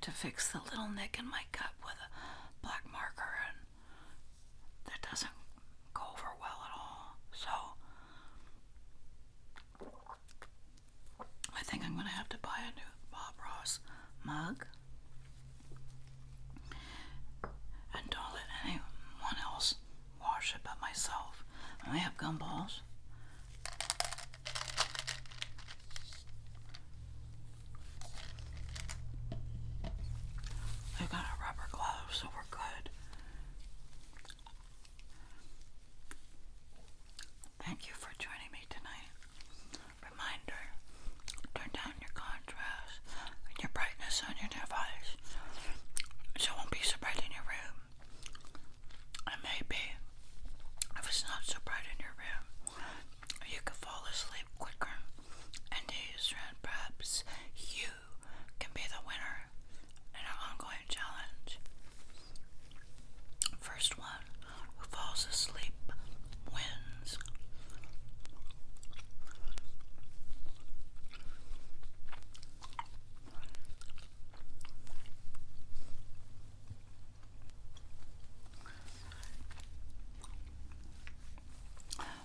to fix the little nick in my gut with a black marker, and that doesn't go over well at all. So I think I'm going to have to buy a new Bob Ross mug. And don't let anyone else wash it but myself. I have gumballs. I got a rubber glove, so we're good. Thank you for joining me tonight. Reminder, turn down your contrast and your brightness on your device so it won't be so bright in your room. And maybe, if it's not so bright in your room, you can fall asleep quicker and easier, and perhaps you can be the winner in our ongoing challenge. First one who falls asleep wins.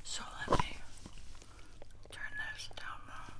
So let me turn this down low.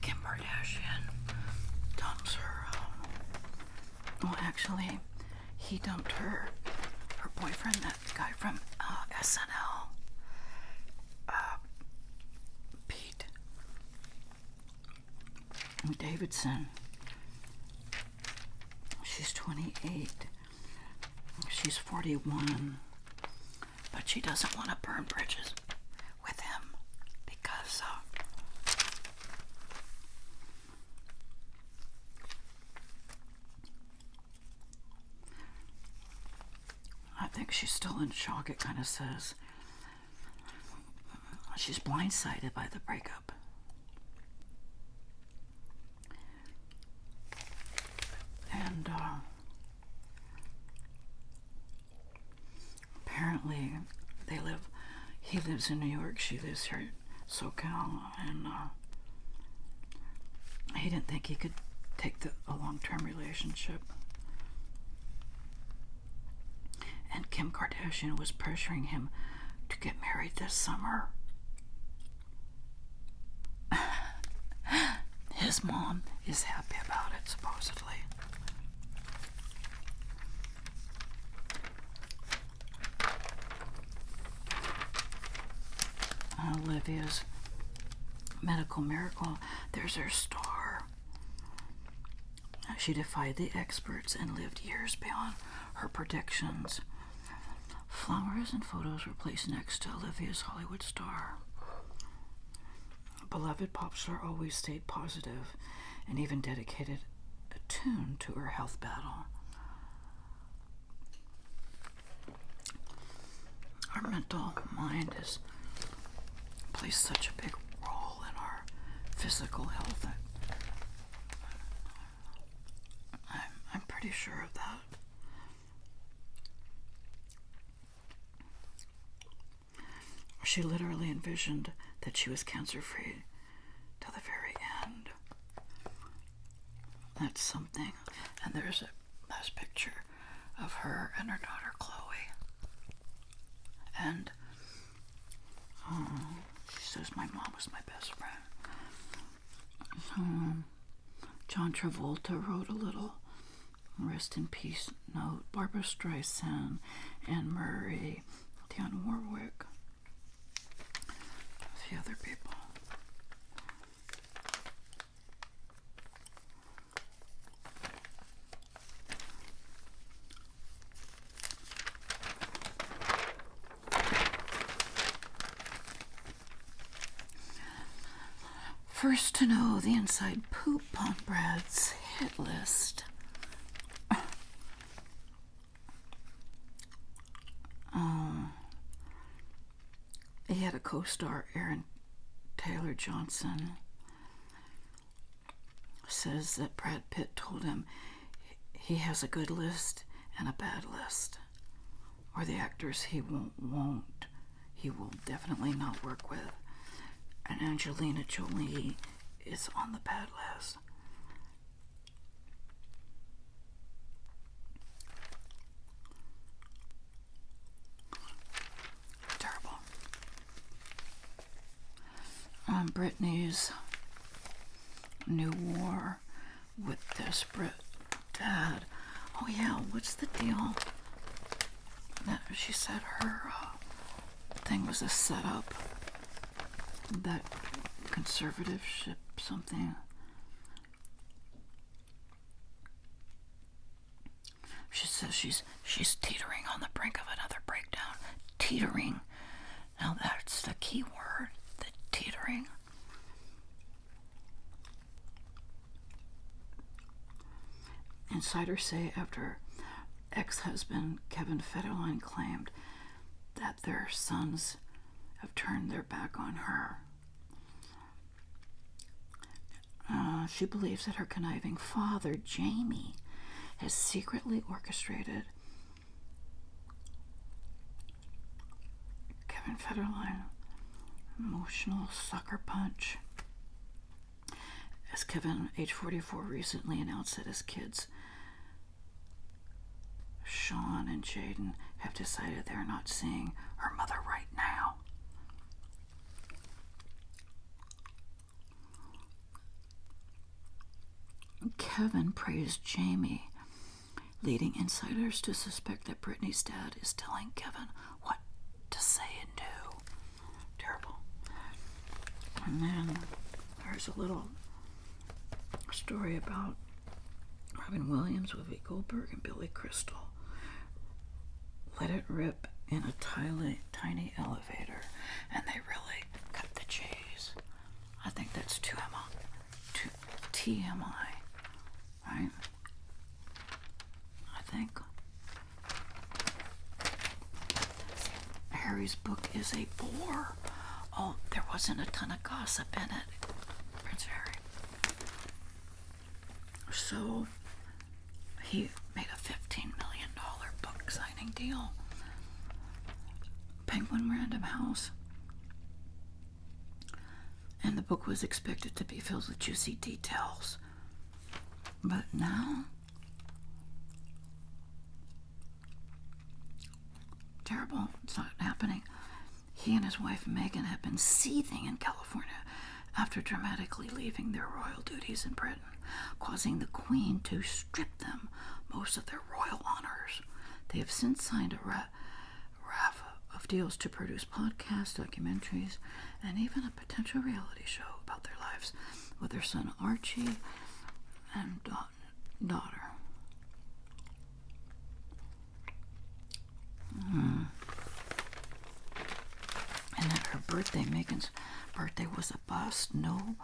Kim Kardashian dumps her, well, actually, he dumped her boyfriend, that guy from SNL, Pete Davidson. She's 28. She's 41. But she doesn't want to burn bridges with him because I think she's still in shock, it kind of says. She's blindsided by the breakup. And apparently he lives in New York, she lives here in SoCal, and he didn't think he could take a long-term relationship. And Kim Kardashian was pressuring him to get married this summer. His mom is happy about it, supposedly. Olivia's medical miracle. There's her star. She defied the experts and lived years beyond her predictions. Flowers and photos were placed next to Olivia's Hollywood star. Beloved pop star always stayed positive and even dedicated a tune to her health battle. Our mental mind plays such a big role in our physical health. I'm pretty sure of that. She literally envisioned that she was cancer-free to the very end. That's something. And there's a last picture of her and her daughter Chloe. And she says my mom was my best friend. John Travolta wrote a little rest in peace note. Barbara Streisand, Anne Murray, Dionne Warwick, a few other people. first to know the inside poop on Brad's hit list. He had a co-star, Aaron Taylor Johnson, says that Brad Pitt told him he has a good list and a bad list, or the actors he will definitely not work with. And Angelina Jolie is on the bad list. Terrible. Britney's new war with desperate dad. Oh yeah, what's the deal? That she said her thing was a setup. That conservatorship something. She says she's teetering on the brink of another breakdown. Teetering. Now that's the key word. The teetering. Insiders say after ex-husband Kevin Federline claimed that their sons have turned their back on her. She believes that her conniving father, Jamie, has secretly orchestrated Kevin Federline emotional sucker punch. As Kevin, age 44, recently announced that his kids, Sean and Jaden, have decided they're not seeing her mother right now. Kevin praised Jamie, leading insiders to suspect that Britney's dad is telling Kevin what to say and do. Terrible. And then there's a little story about Robin Williams, Whoopi Goldberg, and Billy Crystal. Let it rip in a tiny elevator, and they really cut the cheese. I think that's too TMI, right? I think Harry's book is a bore. Oh, there wasn't a ton of gossip in it, Prince Harry. So he made a $15 million book signing deal. Penguin Random House. And the book was expected to be filled with juicy details. But now, terrible, it's not happening. He and his wife Meghan have been seething in California after dramatically leaving their royal duties in Britain, causing the Queen to strip them most of their royal honors. They have since signed a raft of deals to produce podcasts, documentaries, and even a potential reality show about their lives with their son Archie and daughter. And at her birthday, Meghan's birthday was a bust. No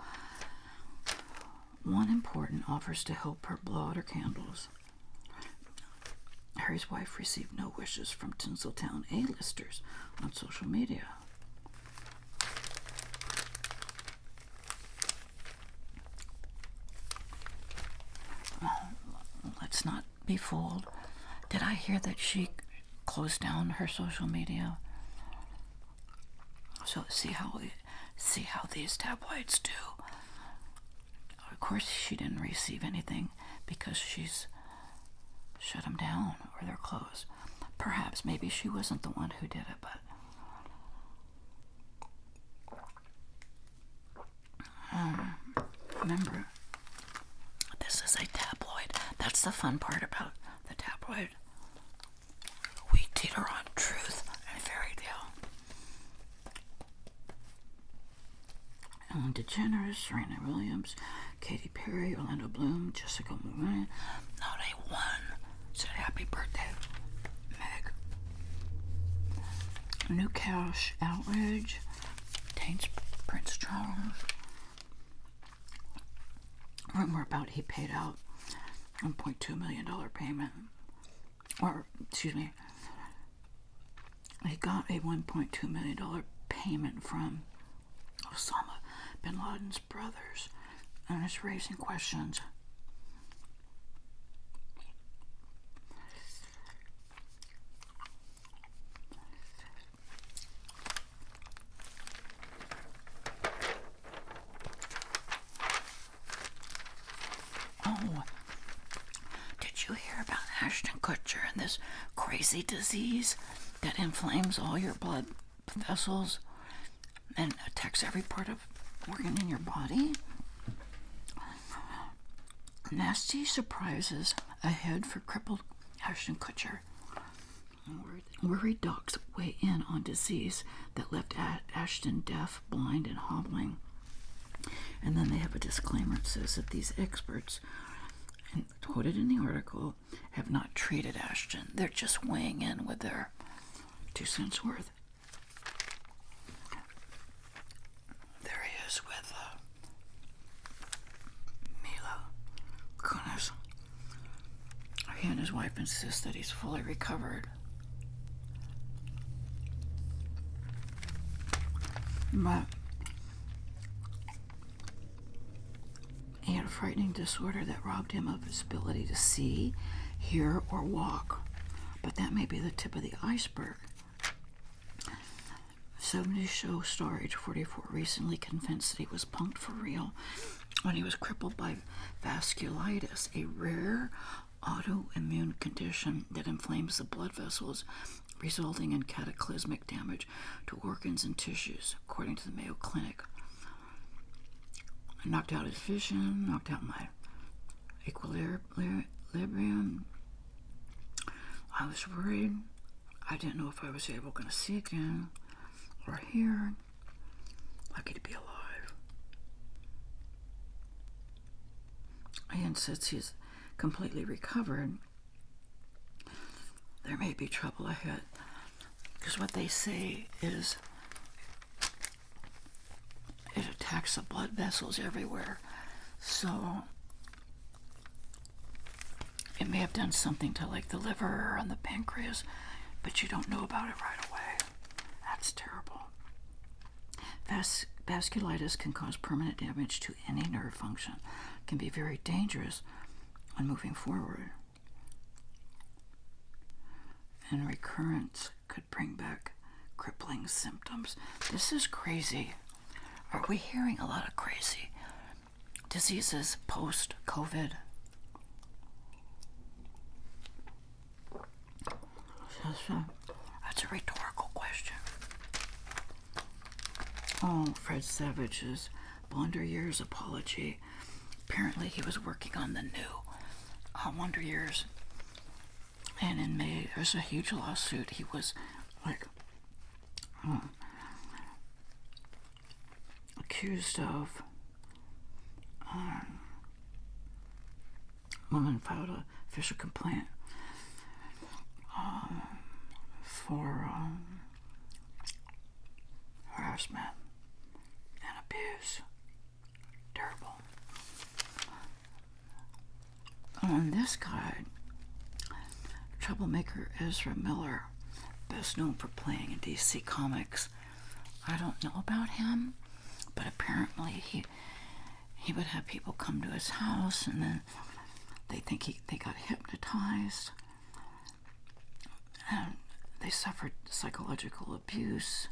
one important offers to help her blow out her candles. Harry's wife received no wishes from Tinseltown A-listers on social media. Let's not be fooled. Did I hear that she closed down her social media? So see how these tabloids do. Of course, she didn't receive anything because she's shut them down or they're closed. Perhaps, maybe she wasn't the one who did it, but remember, this is a tabloid. That's the fun part about the tabloid. We teeter on truth and fairy tale. Ellen DeGeneres, Serena Williams, Katy Perry, Orlando Bloom, Jessica Moran. Not a one said happy birthday, Meg. New cash outrage taints Prince Charles. rumor about he paid out $1.2 million payment. Or, excuse me, he got a $1.2 million payment from Osama bin Laden's brothers, and it's raising questions. Oh, did you hear about Ashton Kutcher and this crazy disease that inflames all your blood vessels and attacks every part of organ in your body? Nasty surprises ahead for crippled Ashton Kutcher. Worried docs weigh in on disease that left Ashton deaf, blind, and hobbling. And then they have a disclaimer that says that these experts, and quoted in the article, have not treated Ashton. They're just weighing in with their 2 cents worth. There he is with Mila Kunis. He and his wife insist that he's fully recovered. But he had a frightening disorder that robbed him of his ability to see, hear, or walk. But that may be the tip of the iceberg. 70s show star, age 44, recently convinced that he was punked for real when he was crippled by vasculitis, a rare autoimmune condition that inflames the blood vessels, resulting in cataclysmic damage to organs and tissues, according to the Mayo Clinic. I knocked out his vision, knocked out my equilibrium. I was worried. I didn't know if I was going to see again or hear. Lucky to be alive. And since he's completely recovered, there may be trouble ahead. Because what they say is it attacks the blood vessels everywhere. So it may have done something to like the liver and the pancreas, but you don't know about it right away. That's terrible. Vasculitis can cause permanent damage to any nerve function. It can be very dangerous when moving forward. And recurrence could bring back crippling symptoms. This is crazy. Are we hearing a lot of crazy diseases post-COVID? That's a rhetorical question. Oh, Fred Savage's Wonder Years apology. Apparently he was working on the new Wonder Years. And in May, there's a huge lawsuit. He was like accused of woman filed an official complaint for harassment and abuse. Terrible. And this guy, troublemaker Ezra Miller, best known for playing in DC Comics. I don't know about him, but apparently he would have people come to his house, and then they think they got hypnotized, and they suffered psychological abuse.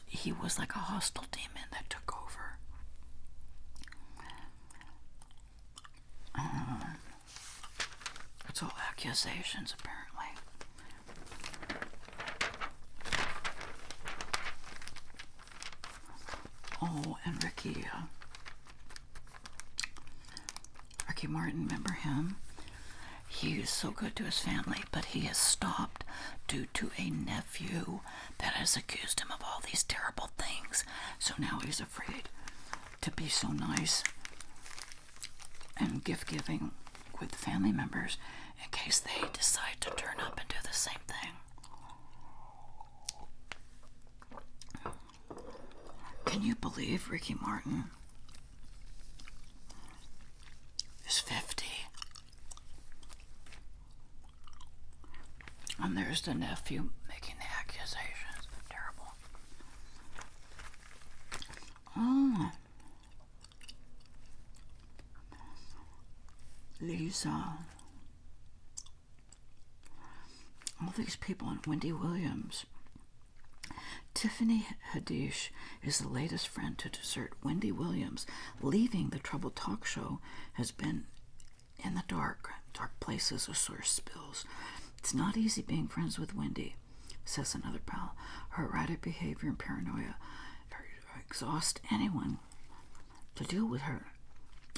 He was like a hostile demon that took over. It's all accusations, apparently. Oh, and Ricky Martin, remember him? He is so good to his family, but he has stopped due to a nephew that has accused him of all these terrible things. So now he's afraid to be so nice and gift-giving with family members in case they decide to turn up and do the same thing. Can you believe Ricky Martin And there's the nephew making the accusations. Terrible. Oh. All these people and Wendy Williams. Tiffany Haddish is the latest friend to desert Wendy Williams. Leaving the troubled talk show has been in the dark places, a source spills. It's not easy being friends with Wendy, says another pal. Her erratic behavior and paranoia exhaust anyone to deal with her.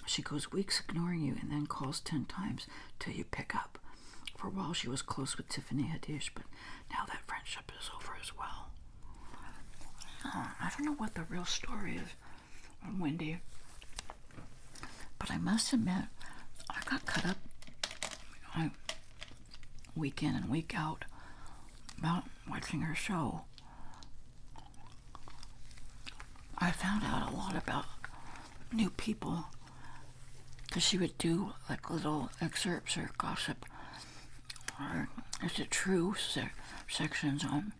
She goes weeks ignoring you and then calls 10 times till you pick up. For a while she was close with Tiffany Haddish, but now that friendship is over as well. I don't know what the real story is on Wendy, but I must admit, I got cut up week in and week out about watching her show. I found out a lot about new people because she would do like little excerpts or gossip, or is it true sections on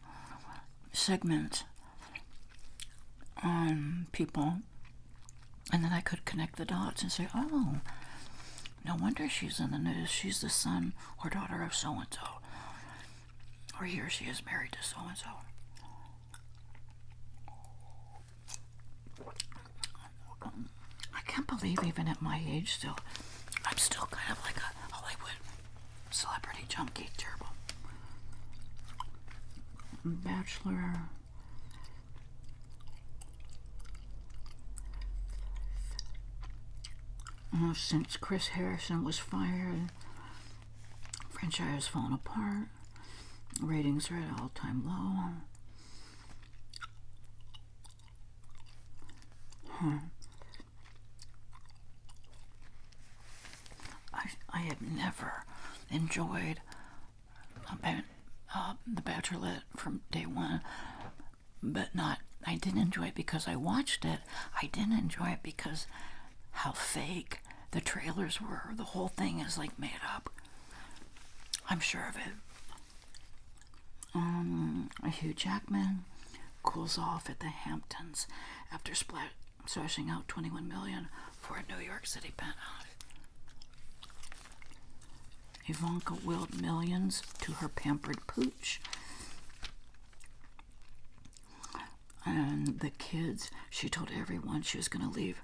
segments on people, and then I could connect the dots and say, oh, no wonder she's in the news. She's the son or daughter of so-and-so, or he or she is married to so-and-so. I can't believe even at my age still, I'm still kind of like a Hollywood celebrity junkie. Terrible. Bachelor. Since Chris Harrison was fired, franchise has fallen apart. Ratings are at all-time low. I have never enjoyed The Bachelorette from day one, but I didn't enjoy it because I watched it. I didn't enjoy it because how fake the trailers were. The whole thing is like made up. I'm sure of it. Hugh Jackman cools off at the Hamptons after splashing out $21 million for a New York City penthouse. Ivanka willed millions to her pampered pooch. And the kids, she told everyone she was going to leave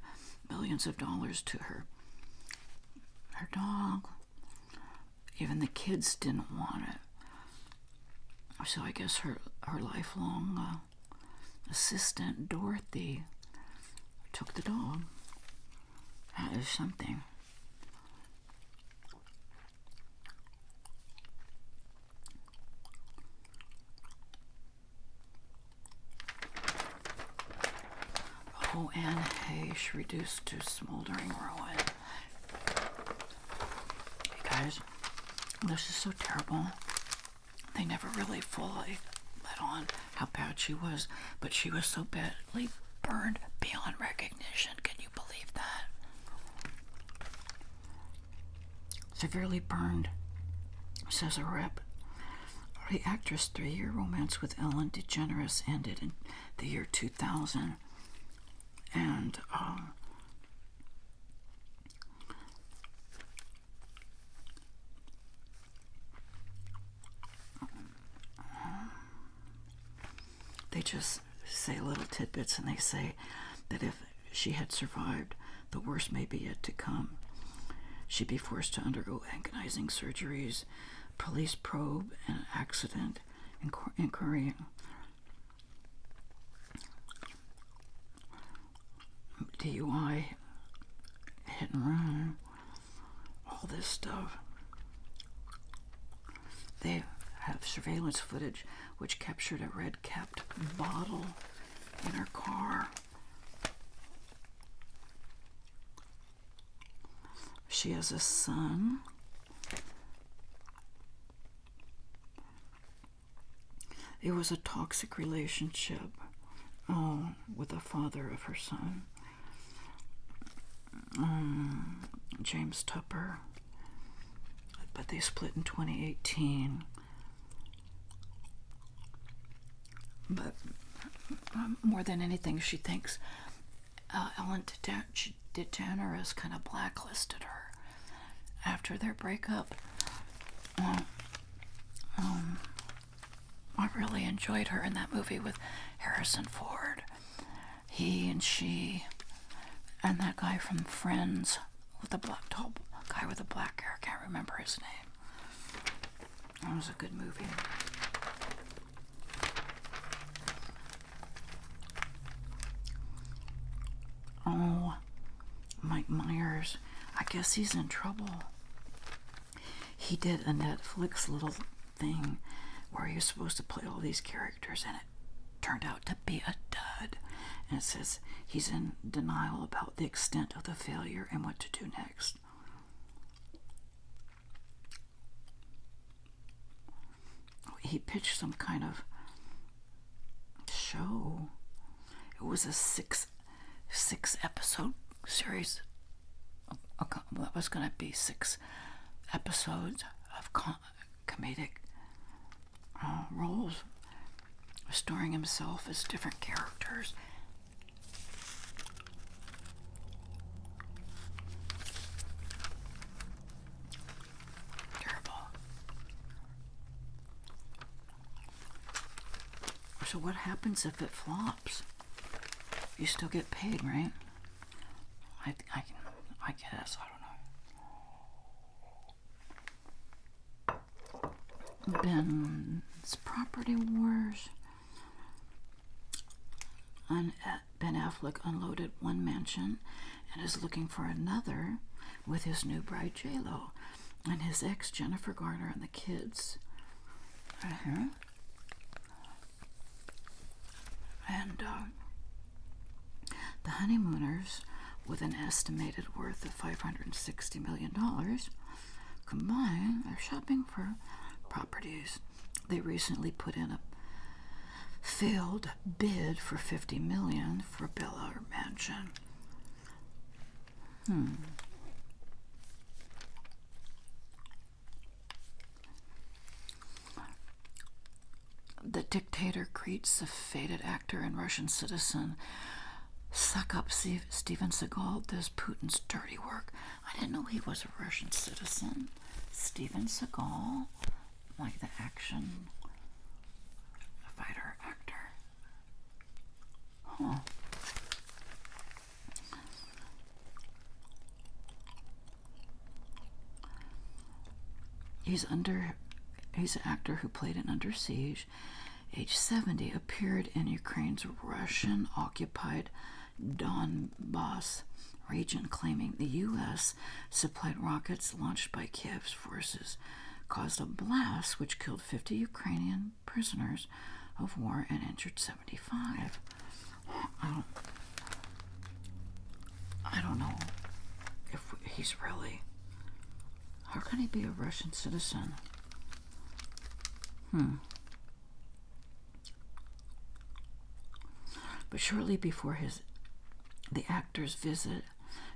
millions of dollars to her dog. Even the kids didn't want it. So I guess her lifelong assistant, Dorothy, took the dog. That is something. Oh, Anne Heche reduced to smoldering ruin. Hey guys, this is so terrible. They never really fully let on how bad she was, but she was so badly burned beyond recognition. Can you believe that? Severely burned, says a rep. The actress' 3-year romance with Ellen DeGeneres ended in the year 2000. And they just say little tidbits, and they say that if she had survived, the worst may be yet to come. She'd be forced to undergo agonizing surgeries, police probe, and an accident inquiry. DUI, hit and run, all this stuff. They have surveillance footage which captured a red-capped bottle in her car. She has a son. It was a toxic relationship with the father of her son. James Tupper, but they split in 2018. But more than anything, she thinks Ellen DeGeneres kind of blacklisted her after their breakup. I really enjoyed her in that movie with Harrison Ford. He and she and that guy from Friends with the tall guy with the black hair. I can't remember his name. That was a good movie. Oh, Mike Myers. I guess he's in trouble. He did a Netflix little thing where he was supposed to play all these characters, and it turned out to be a dud. And it says he's in denial about the extent of the failure and what to do next. He pitched some kind of show. It was a six episode series. That was going to be 6 episodes of comedic roles, starring himself as different characters. Terrible. So what happens if it flops? You still get paid, right? I guess, I don't know. Ben's Property Wars. Ben Affleck unloaded one mansion and is looking for another with his new bride J-Lo and his ex Jennifer Garner and the kids. And the honeymooners, with an estimated worth of $560 million, combined, are shopping for properties. They recently put in a failed bid for $50 million for Bel Air Mansion. The dictator greets the faded actor and Russian citizen. Suck up, Steven Seagal does Putin's dirty work. I didn't know he was a Russian citizen. Steven Seagal, like the action fighter actor. Huh. He's an actor who played in Under Siege. Age 70, appeared in Ukraine's Russian-occupied Donbass region, claiming the U.S. supplied rockets launched by Kiev's forces caused a blast which killed 50 Ukrainian prisoners of war and injured 75. I don't know if he's really... How can he be a Russian citizen? But shortly before the actor's visit,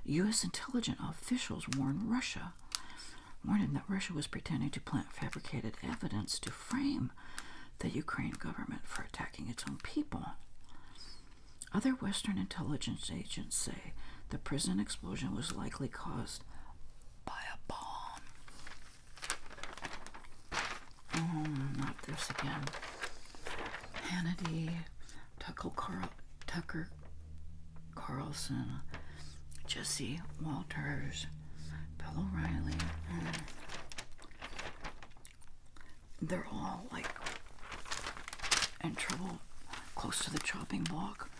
U.S. intelligence officials warned him that Russia was pretending to plant fabricated evidence to frame the Ukraine government for attacking its own people. Other Western intelligence agents say the prison explosion was likely caused by a bomb. Oh, not this again. Hannity, Tucker Carlson, Jesse Walters, Bill O'Reilly. They're all like in trouble, close to the chopping block.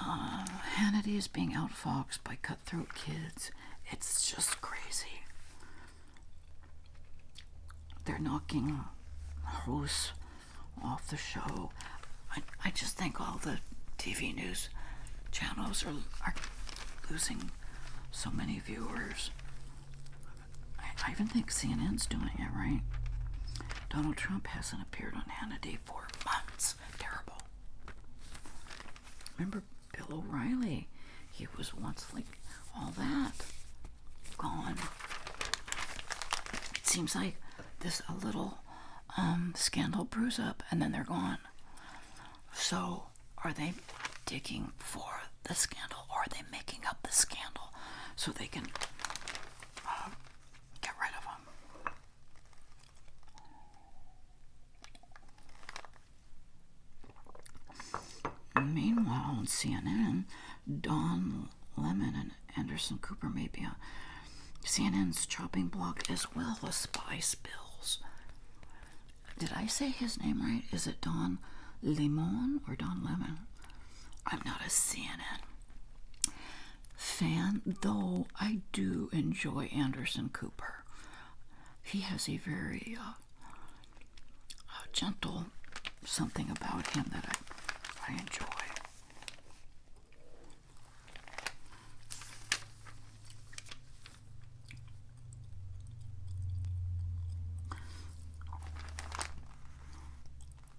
Hannity is being outfoxed by cutthroat kids. It's just crazy. They're knocking hosts off the show. I just think all the TV news channels are losing so many viewers. I even think CNN's doing it, right? Donald Trump hasn't appeared on Hannity for months. Terrible. Remember Bill O'Reilly? He was once like all that. Gone. It seems like a little scandal brews up and then they're gone. So, are they digging for the scandal, or are they making up the scandal so they can get rid of him? Meanwhile, on CNN, Don Lemon and Anderson Cooper may be on CNN's chopping block as well as spy spills. Did I say his name right? Is it Don Lemon or Don Lemon? I'm not a CNN fan, though I do enjoy Anderson Cooper. He has a very gentle something about him that I enjoy.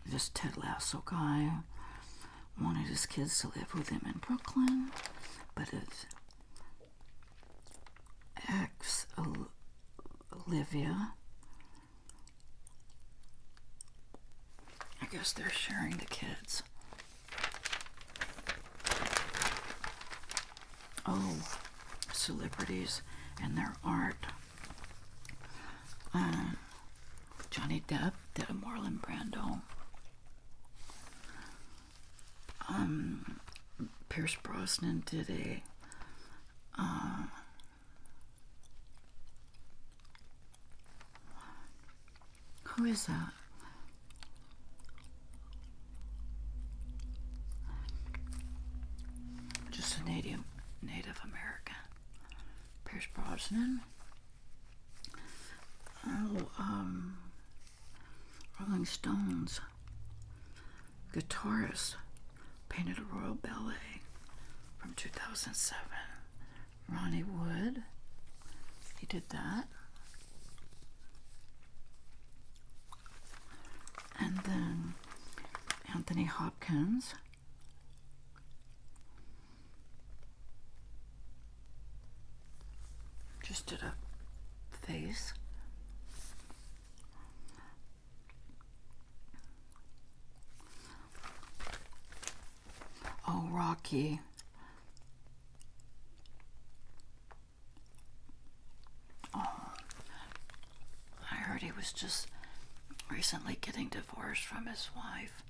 This Ted Lasso guy wanted his kids to live with him in Brooklyn, but his ex, Olivia, I guess they're sharing the kids. Oh, celebrities and their art. Johnny Depp did a Marlon Brando. Pierce Brosnan did a who is that? Just a Native American. Pierce Brosnan. Rolling Stones guitarist painted a royal ballet from 2007. Ronnie Wood, he did that. And then Anthony Hopkins. Just did a face. Oh, Rocky. Oh, I heard he was just recently getting divorced from his wife.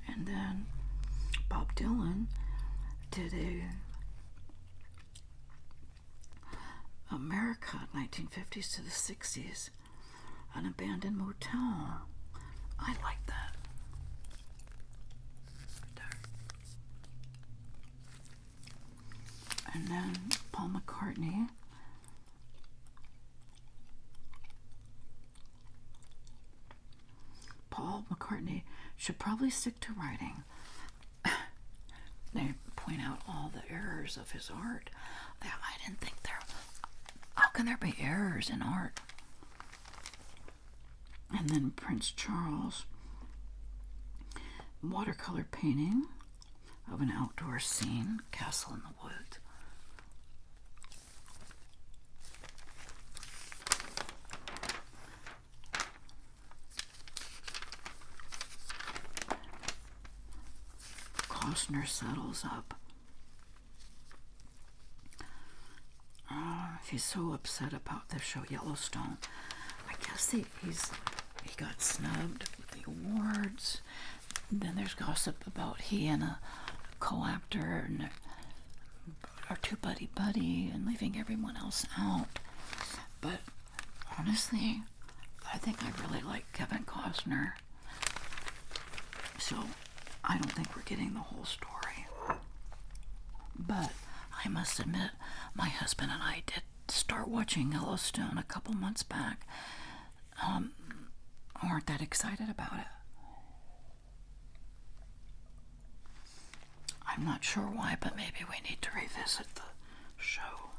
And then Bob Dylan did a America 1950s to the 60s, an abandoned motel. I like that. And then Paul McCartney. Paul McCartney should probably stick to writing. They point out all the errors of his art. I didn't think there. How can there be errors in art? And then Prince Charles, watercolor painting of an outdoor scene, castle in the woods. Costner settles up. He's so upset about the show Yellowstone. I guess he got snubbed with the awards. And then there's gossip about he and a co-actor are too buddy and leaving everyone else out. But honestly, I think I really like Kevin Costner. So I don't think we're getting the whole story. But I must admit, my husband and I did start watching Yellowstone a couple months back. Weren't that excited about it. I'm not sure why, but maybe we need to revisit the show.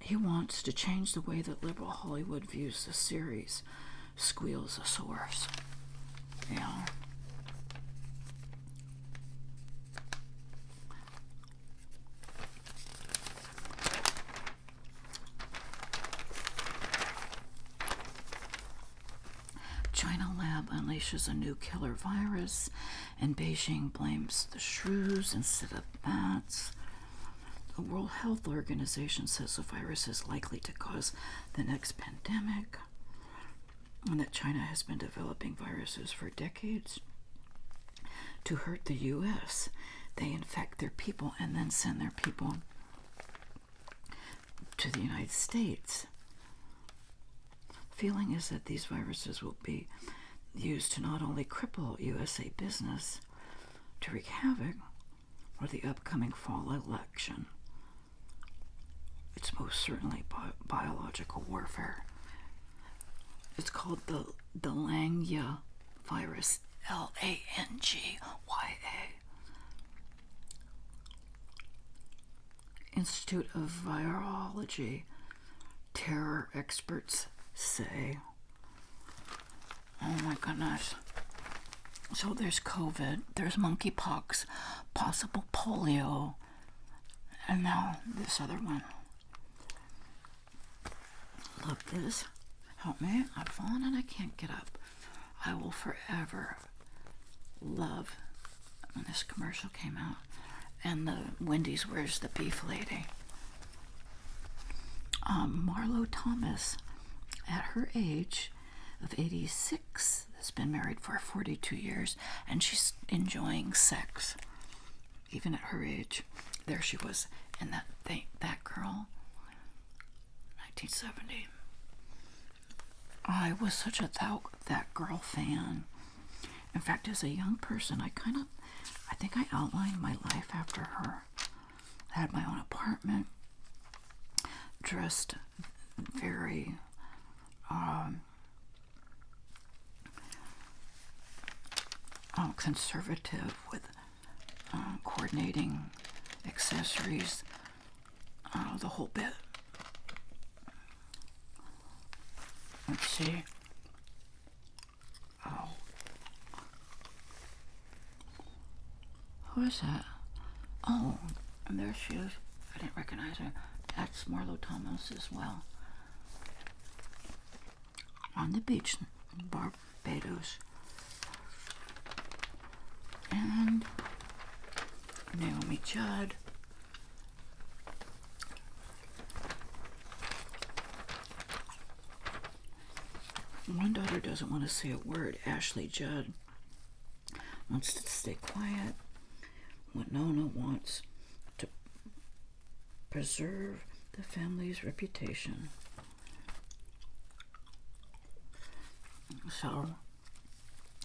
He wants to change the way that liberal Hollywood views the series, squeals a source. Yeah. unleashes a new killer virus, and Beijing blames the shrews instead of bats. The World Health Organization says the virus is likely to cause the next pandemic, and that China has been developing viruses for decades to hurt the U.S. They infect their people and then send their people to the United States. Feeling is that these viruses will be used to not only cripple USA business, to wreak havoc for the upcoming fall election. It's most certainly biological warfare. It's called the Langya virus, Langya. Institute of Virology terror experts say. Oh my goodness. So there's COVID, there's monkeypox, possible polio, and now this other one. Love this. Help me. I've fallen and I can't get up. I will forever love when this commercial came out. And the Wendy's Where's the Beef Lady. Marlo Thomas, at her age of 86, has been married for 42 years, and she's enjoying sex, even at her age. There she was in that girl, 1970. I was such a that girl fan. In fact, as a young person, I think I outlined my life after her. I had my own apartment, dressed very conservative with coordinating accessories, the whole bit. Let's see. Oh. Who is that? Oh, and there she is. I didn't recognize her. That's Marlo Thomas as well. On the beach in Barbados. And Naomi Judd. One daughter doesn't want to say a word. Ashley Judd wants to stay quiet. Winona wants to preserve the family's reputation. So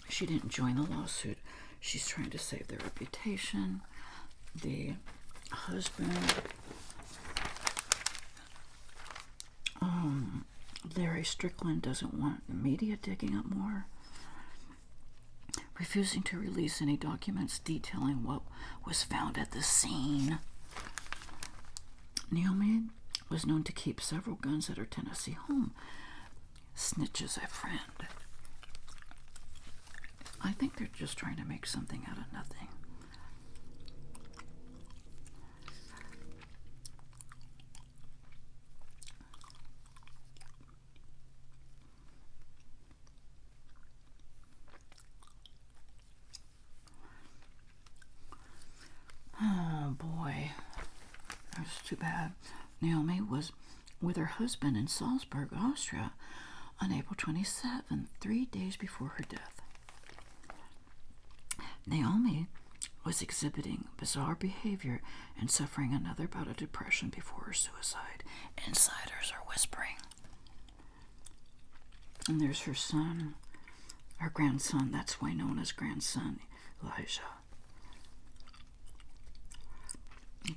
she didn't join the lawsuit. She's trying to save their reputation. The husband, Larry Strickland, doesn't want the media digging up more, refusing to release any documents detailing what was found at the scene. Naomi was known to keep several guns at her Tennessee home. Snitches a friend. I think they're just trying to make something out of nothing. Oh boy, that's too bad. Naomi was with her husband in Salzburg, Austria, on April 27th, 3 days before her death. Naomi was exhibiting bizarre behavior and suffering another bout of depression before her suicide. Insiders are whispering. And there's her son, her grandson, that's Winona's grandson, Elijah.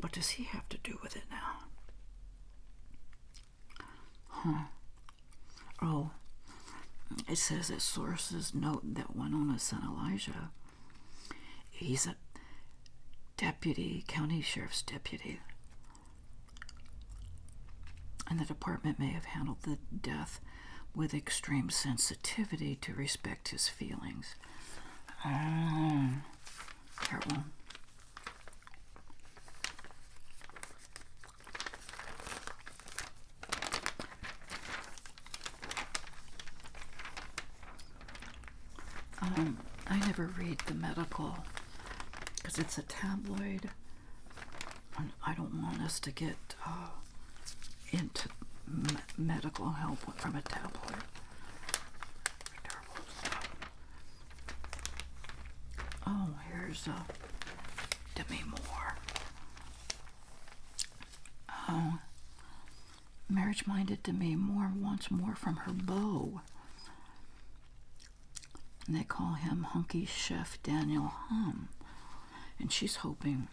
What does he have to do with it now? Oh, it says that sources note that Winona's son Elijah, he's a deputy, county sheriff's deputy, and the department may have handled the death with extreme sensitivity to respect his feelings. Terrible. like the medical, because it's a tabloid. And I don't want us to get into medical help from a tabloid. Terrible stuff. Oh, here's Demi Moore. Oh, marriage-minded Demi Moore wants more from her beau. And they call him Hunky Chef Daniel Hum. And she's hoping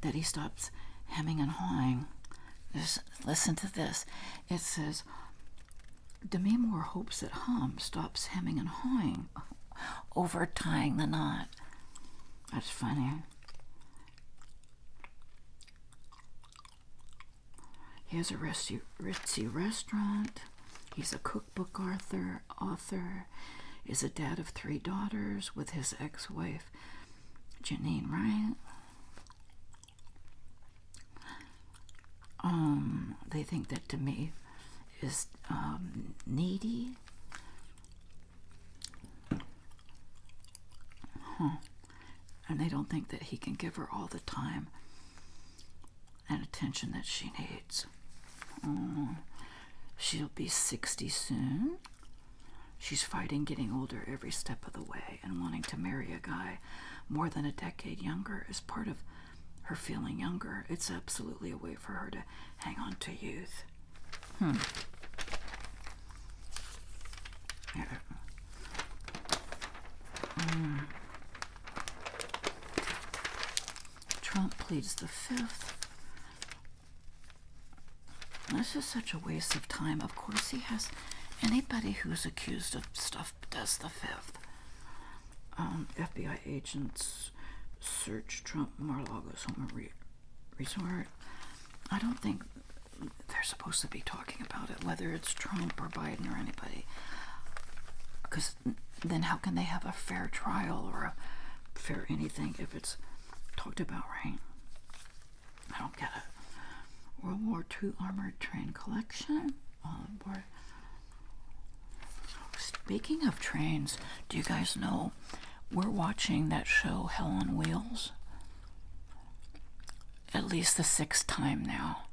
that he stops hemming and hawing. Listen to this. It says, Demi Moore hopes that Hum stops hemming and hawing over tying the knot. That's funny. He has a ritzy restaurant. He's a cookbook author. Is a dad of 3 daughters with his ex-wife, Janine Wright. They think that Demi is needy. And they don't think that he can give her all the time and attention that she needs. She'll be 60 soon. She's fighting getting older every step of the way and wanting to marry a guy more than a decade younger is part of her feeling younger. It's absolutely a way for her to hang on to youth. Here. Trump pleads the 5th. This is such a waste of time. Of course he has. Anybody who's accused of stuff does the 5th. FBI agents search Trump Mar-a-Lago's home resort. I don't think they're supposed to be talking about it, whether it's Trump or Biden or anybody. Because then how can they have a fair trial or a fair anything if it's talked about, right? I don't get it. World War II armored train collection. On board. Speaking of trains, do you guys know we're watching that show Hell on Wheels? At least the 6th time now.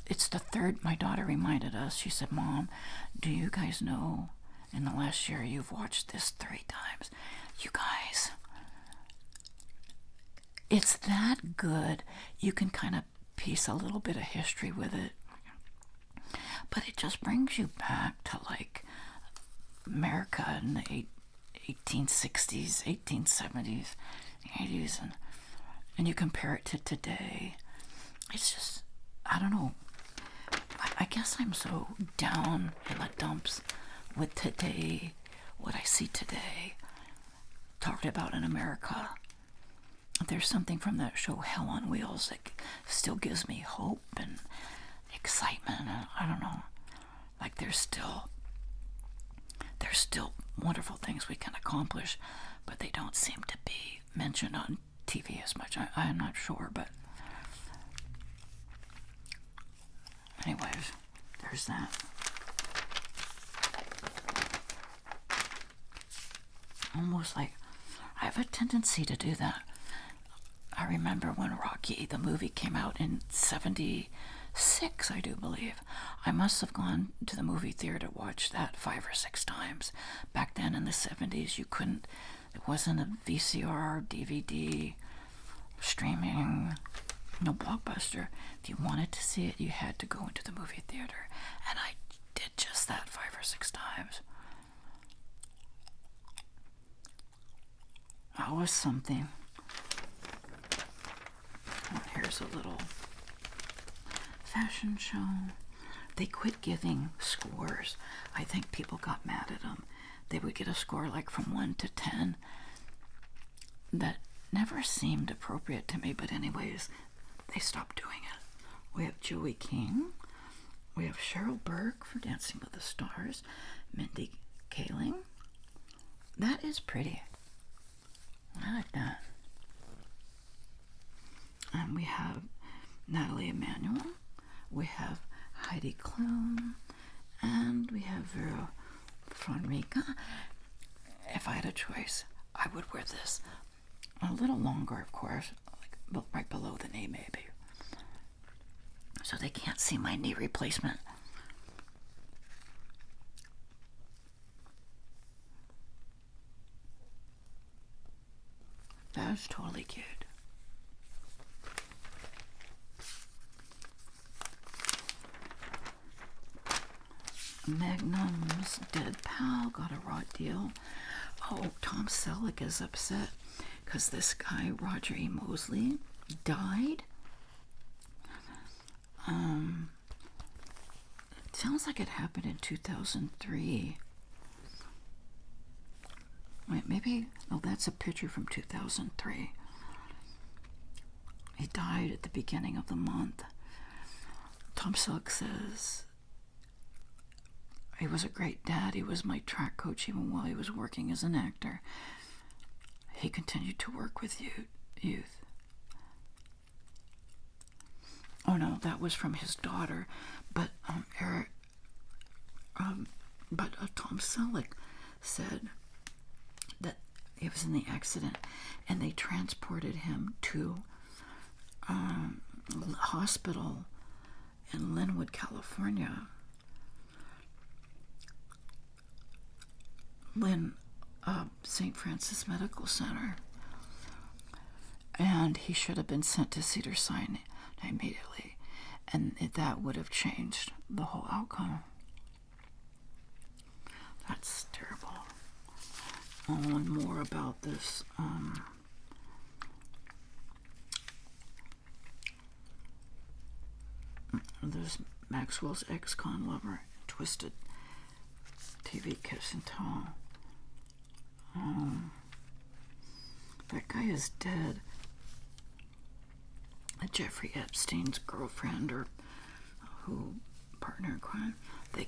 It's the 3rd. My daughter reminded us. She said, Mom, do you guys know in the last year you've watched this 3 times? You guys, it's that good. You can kind of piece a little bit of history with it. But it just brings you back to like America in the 1860s, 1870s, 80s, and you compare it to today. It's just, I don't know. I guess I'm so down in the dumps with today, what I see today, talked about in America. There's something from that show Hell on Wheels that still gives me hope and excitement. And I don't know, like there's still wonderful things we can accomplish, but they don't seem to be mentioned on TV as much. I'm not sure, but anyways, there's that. Almost like I have a tendency to do that. I remember when Rocky, the movie, came out in 76, I do believe. I must have gone to the movie theater to watch that 5 or 6 times. Back then in the 70s, you couldn't, it wasn't a VCR, DVD, streaming, no Blockbuster. If you wanted to see it, you had to go into the movie theater. And I did just that 5 or 6 times. That was something. Oh, here's a little fashion show. They quit giving scores. I think people got mad at them. They would get a score like from 1 to 10. That never seemed appropriate to me, but anyways, they stopped doing it. We have Joey King. We have Cheryl Burke for Dancing with the Stars. Mindy Kaling. That is pretty. I like that. And we have Natalie Emanuel. We have Heidi Klum. And we have Vera Farmiga. if I had a choice, I would wear this a little longer, of course, like right below the knee maybe, so they can't see my knee replacement. That's totally cute. Magnum's dead pal got a raw deal. Oh, Tom Selleck is upset because this guy, Roger E. Mosley, died. It sounds like it happened in 2003. Wait, maybe, oh, that's a picture from 2003. He died at the beginning of the month. Tom Selleck says, he was a great dad. He was my track coach even while he was working as an actor. He continued to work with youth. Oh no, that was from his daughter. But Tom Selleck said that he was in the accident, and they transported him to a hospital in Linwood, California. St. Francis Medical Center, and he should have been sent to Cedars-Sinai immediately, and that would have changed the whole outcome. That's terrible. Oh, and more about this. There's Maxwell's ex-con lover, Twisted TV Kiss and Tell. That guy is dead. Jeffrey Epstein's girlfriend, or partner in crime, they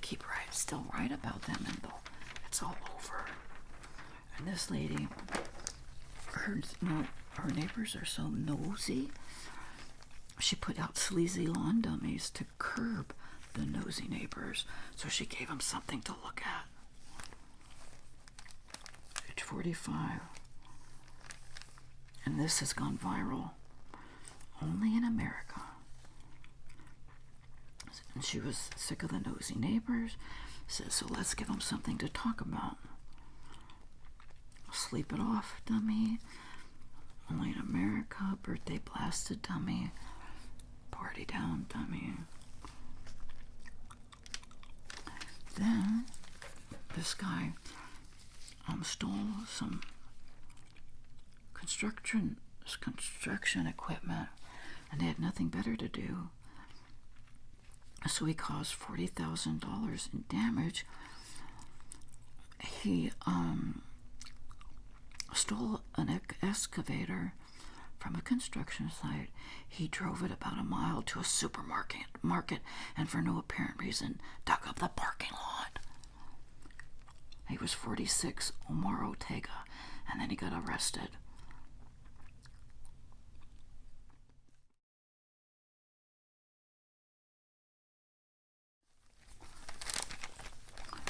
still write about them, and it's all over. And this lady, her neighbors are so nosy. She put out sleazy lawn dummies to curb the nosy neighbors, so she gave them something to look at. Age 45. And this has gone viral only in America. And she was sick of the nosy neighbors, said, so let's give them something to talk about. Sleep it off dummy, only in America. Birthday blasted dummy, party down dummy. Then this guy stole some construction equipment, and they had nothing better to do. So he caused $40,000 in damage. He stole an excavator from a construction site. He drove it about a mile to a supermarket, and for no apparent reason dug up the parking lot. He was 46, Omar Ortega, and then he got arrested.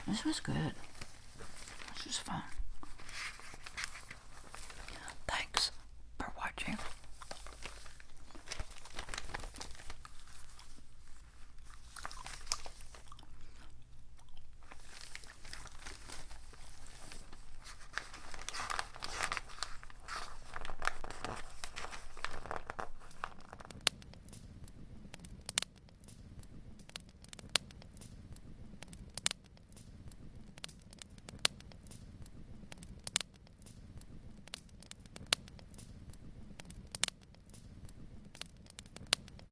This was good. This was fun.